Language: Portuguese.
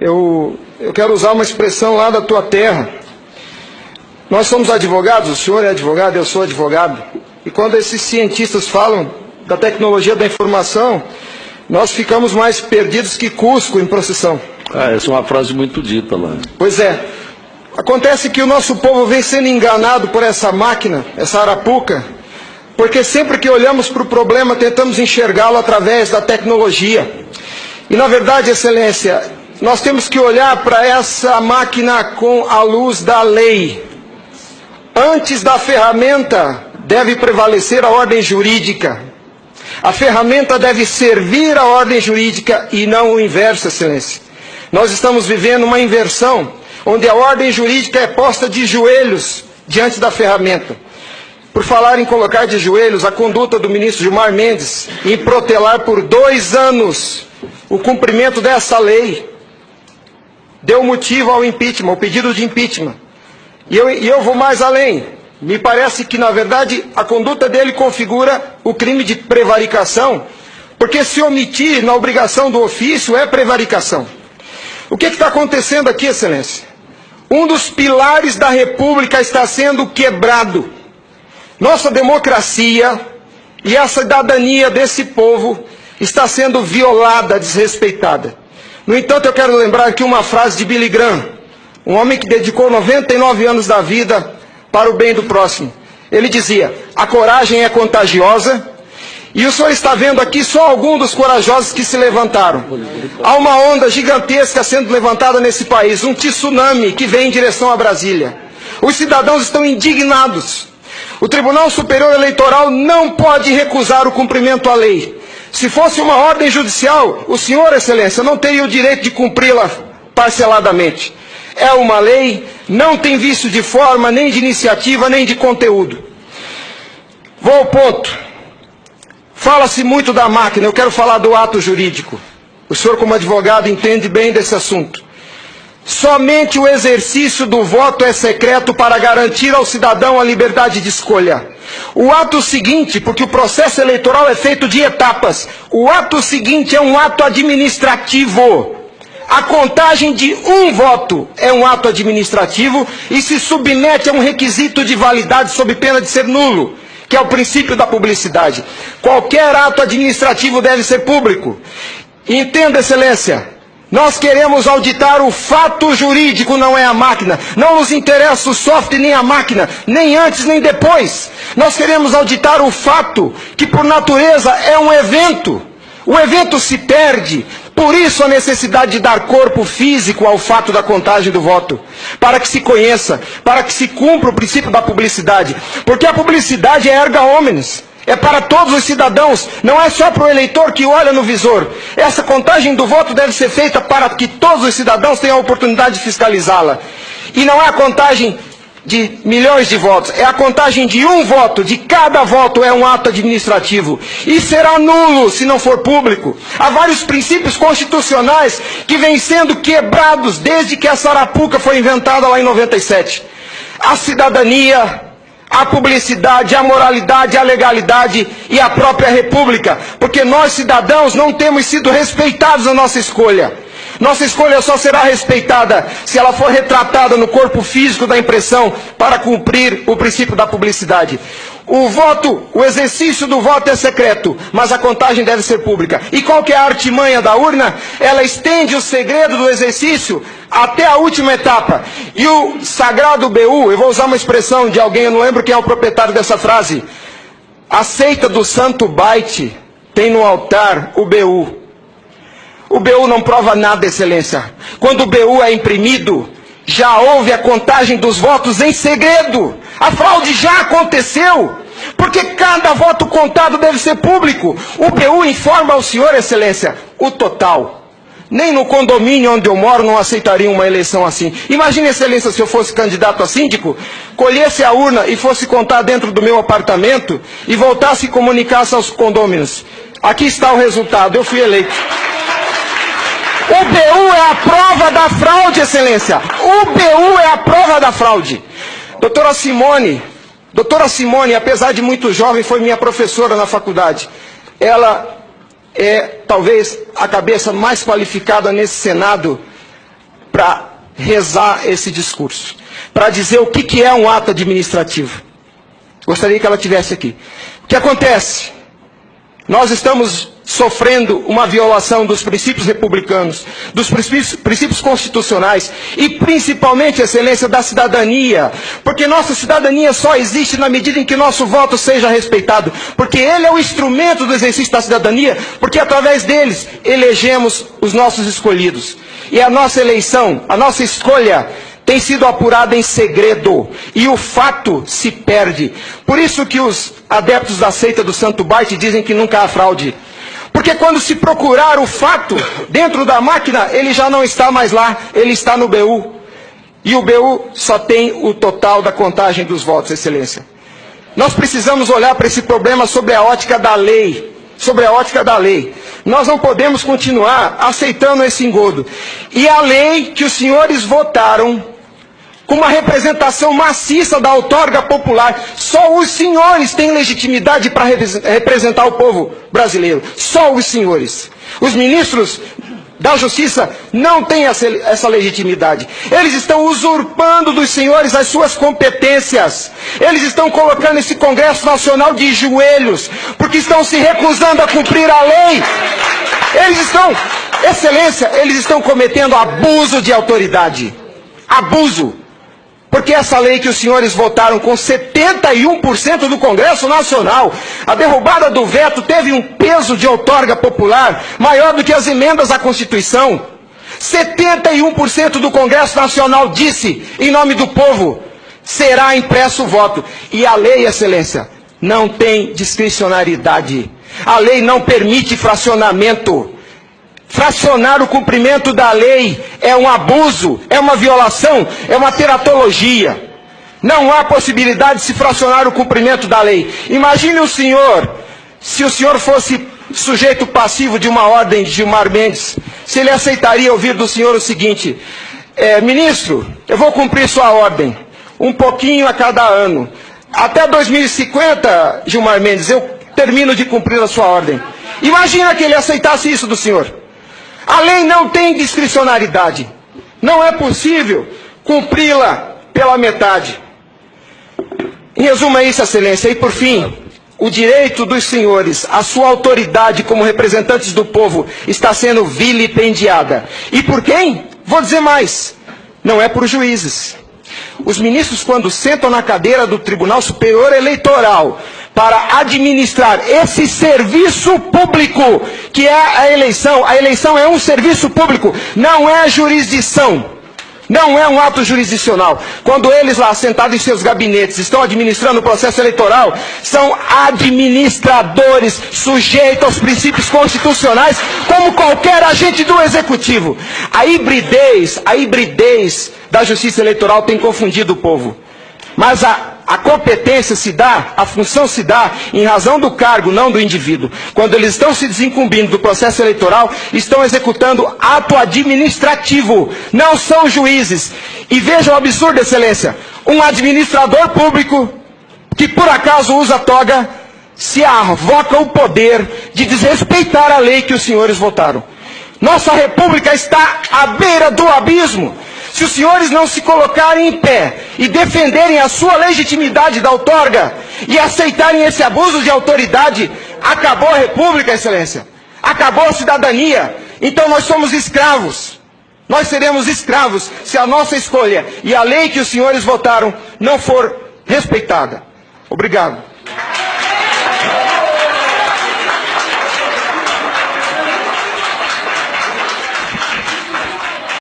eu quero usar uma expressão lá da tua terra. Nós somos advogados, o senhor é advogado, eu sou advogado. E quando esses cientistas falam da tecnologia da informação, nós ficamos mais perdidos que Cusco em procissão. Essa é uma frase muito dita lá. Pois é. Acontece que o nosso povo vem sendo enganado por essa máquina, essa arapuca, porque sempre que olhamos para o problema, tentamos enxergá-lo através da tecnologia. E na verdade, Excelência, nós temos que olhar para essa máquina com a luz da lei. Antes da ferramenta, deve prevalecer a ordem jurídica. A ferramenta deve servir a ordem jurídica e não o inverso, Excelência. Nós estamos vivendo uma inversão, onde a ordem jurídica é posta de joelhos diante da ferramenta. Por falar em colocar de joelhos, a conduta do ministro Gilmar Mendes em protelar por 2 anos o cumprimento dessa lei deu motivo ao impeachment, ao pedido de impeachment. E eu vou mais além. Me parece que, na verdade, a conduta dele configura o crime de prevaricação, porque se omitir na obrigação do ofício é prevaricação. O que está acontecendo aqui, Excelência? Um dos pilares da República está sendo quebrado. Nossa democracia e a cidadania desse povo está sendo violada, desrespeitada. No entanto, eu quero lembrar aqui uma frase de Billy Graham, um homem que dedicou 99 anos da vida para o bem do próximo. Ele dizia: a coragem é contagiosa, e o senhor está vendo aqui só alguns dos corajosos que se levantaram. Há uma onda gigantesca sendo levantada nesse país, um tsunami que vem em direção a Brasília. Os cidadãos estão indignados. O Tribunal Superior Eleitoral não pode recusar o cumprimento à lei. Se fosse uma ordem judicial, o senhor, Excelência, não teria o direito de cumpri-la parceladamente. É uma lei, não tem vício de forma, nem de iniciativa, nem de conteúdo. Vou ao ponto. Fala-se muito da máquina, eu quero falar do ato jurídico. O senhor, como advogado, entende bem desse assunto. Somente o exercício do voto é secreto para garantir ao cidadão a liberdade de escolha. O ato seguinte, porque o processo eleitoral é feito de etapas, o ato seguinte é um ato administrativo. A contagem de um voto é um ato administrativo e se submete a um requisito de validade sob pena de ser nulo, que é o princípio da publicidade. Qualquer ato administrativo deve ser público. Entenda, Excelência, nós queremos auditar o fato jurídico, não é a máquina. Não nos interessa o software nem a máquina, nem antes nem depois. Nós queremos auditar o fato, que por natureza é um evento. O evento se perde. Por isso a necessidade de dar corpo físico ao fato da contagem do voto, para que se conheça, para que se cumpra o princípio da publicidade, porque a publicidade é erga omnes, é para todos os cidadãos, não é só para o eleitor que olha no visor. Essa contagem do voto deve ser feita para que todos os cidadãos tenham a oportunidade de fiscalizá-la. E não é a contagem de milhões de votos, é a contagem de um voto, de cada voto é um ato administrativo, e será nulo se não for público. Há vários princípios constitucionais que vêm sendo quebrados desde que essa arapuca foi inventada lá em 97. A cidadania, a publicidade, a moralidade, a legalidade e a própria república, porque nós cidadãos não temos sido respeitados na nossa escolha. Nossa escolha só será respeitada se ela for retratada no corpo físico da impressão para cumprir o princípio da publicidade. O voto, o exercício do voto é secreto, mas a contagem deve ser pública. E qual que é a artimanha da urna? Ela estende o segredo do exercício até a última etapa. E o sagrado BU, eu vou usar uma expressão de alguém, eu não lembro quem é o proprietário dessa frase. A seita do santo byte tem no altar o BU. O BU não prova nada, Excelência. Quando o BU é imprimido, já houve a contagem dos votos em segredo. A fraude já aconteceu, porque cada voto contado deve ser público. O BU informa ao senhor, Excelência, o total. Nem no condomínio onde eu moro não aceitaria uma eleição assim. Imagine, Excelência, se eu fosse candidato a síndico, colhesse a urna e fosse contar dentro do meu apartamento e voltasse e comunicasse aos condôminos. Aqui está o resultado, eu fui eleito. O BU é a prova da fraude, Excelência. O BU é a prova da fraude. Doutora Simone, apesar de muito jovem, foi minha professora na faculdade. Ela é talvez a cabeça mais qualificada nesse Senado rezar esse discurso, para dizer o que é um ato administrativo. Gostaria que ela estivesse aqui. O que acontece? Nós estamos sofrendo uma violação dos princípios republicanos, dos princípios constitucionais e principalmente, excelência, da cidadania, porque nossa cidadania só existe na medida em que nosso voto seja respeitado, porque ele é o instrumento do exercício da cidadania, porque através deles elegemos os nossos escolhidos. E a nossa eleição, a nossa escolha tem sido apurada em segredo, e o fato se perde. Por isso que os adeptos da seita do Santo Byte dizem que nunca há fraude. Porque quando se procurar o fato dentro da máquina, ele já não está mais lá, ele está no BU. E o BU só tem o total da contagem dos votos, excelência. Nós precisamos olhar para esse problema sobre a ótica da lei. Sobre a ótica da lei. Nós não podemos continuar aceitando esse engodo. E a lei que os senhores votaram, com uma representação maciça da outorga popular, só os senhores têm legitimidade para representar o povo brasileiro. Só os senhores. Os ministros da Justiça não têm essa legitimidade. Eles estão usurpando dos senhores as suas competências. Eles estão colocando esse Congresso Nacional de joelhos, porque estão se recusando a cumprir a lei. Eles estão, excelência, eles estão cometendo abuso de autoridade. Abuso. Porque essa lei que os senhores votaram com 71% do Congresso Nacional, a derrubada do veto teve um peso de outorga popular maior do que as emendas à Constituição. 71% do Congresso Nacional disse, em nome do povo, será impresso o voto. E a lei, excelência, não tem discricionariedade. A lei não permite fracionamento. Fracionar o cumprimento da lei é um abuso, é uma violação, é uma teratologia. Não há possibilidade de se fracionar o cumprimento da lei. Imagine o senhor, se o senhor fosse sujeito passivo de uma ordem de Gilmar Mendes, se ele aceitaria ouvir do senhor o seguinte: ministro, eu vou cumprir sua ordem, um pouquinho a cada ano. Até 2050, Gilmar Mendes, eu termino de cumprir a sua ordem. Imagina que ele aceitasse isso do senhor. A lei não tem discricionariedade. Não é possível cumpri-la pela metade. Em resumo é isso, excelência. E por fim, o direito dos senhores, a sua autoridade como representantes do povo está sendo vilipendiada. E por quem? Vou dizer mais. Não é por juízes. Os ministros, quando sentam na cadeira do Tribunal Superior Eleitoral para administrar esse serviço público, que é a eleição é um serviço público, não é jurisdição, não é um ato jurisdicional. Quando eles lá, sentados em seus gabinetes, estão administrando o processo eleitoral, são administradores sujeitos aos princípios constitucionais, como qualquer agente do Executivo. A hibridez da Justiça Eleitoral tem confundido o povo. Mas a competência se dá, a função se dá em razão do cargo, não do indivíduo. Quando eles estão se desincumbindo do processo eleitoral, estão executando ato administrativo, não são juízes. E vejam o absurdo, excelência, um administrador público que por acaso usa toga, se arvoca o poder de desrespeitar a lei que os senhores votaram. Nossa república está à beira do abismo. Se os senhores não se colocarem em pé e defenderem a sua legitimidade da outorga e aceitarem esse abuso de autoridade, acabou a república, excelência. Acabou a cidadania. Então nós somos escravos. Nós seremos escravos se a nossa escolha e a lei que os senhores votaram não for respeitada. Obrigado.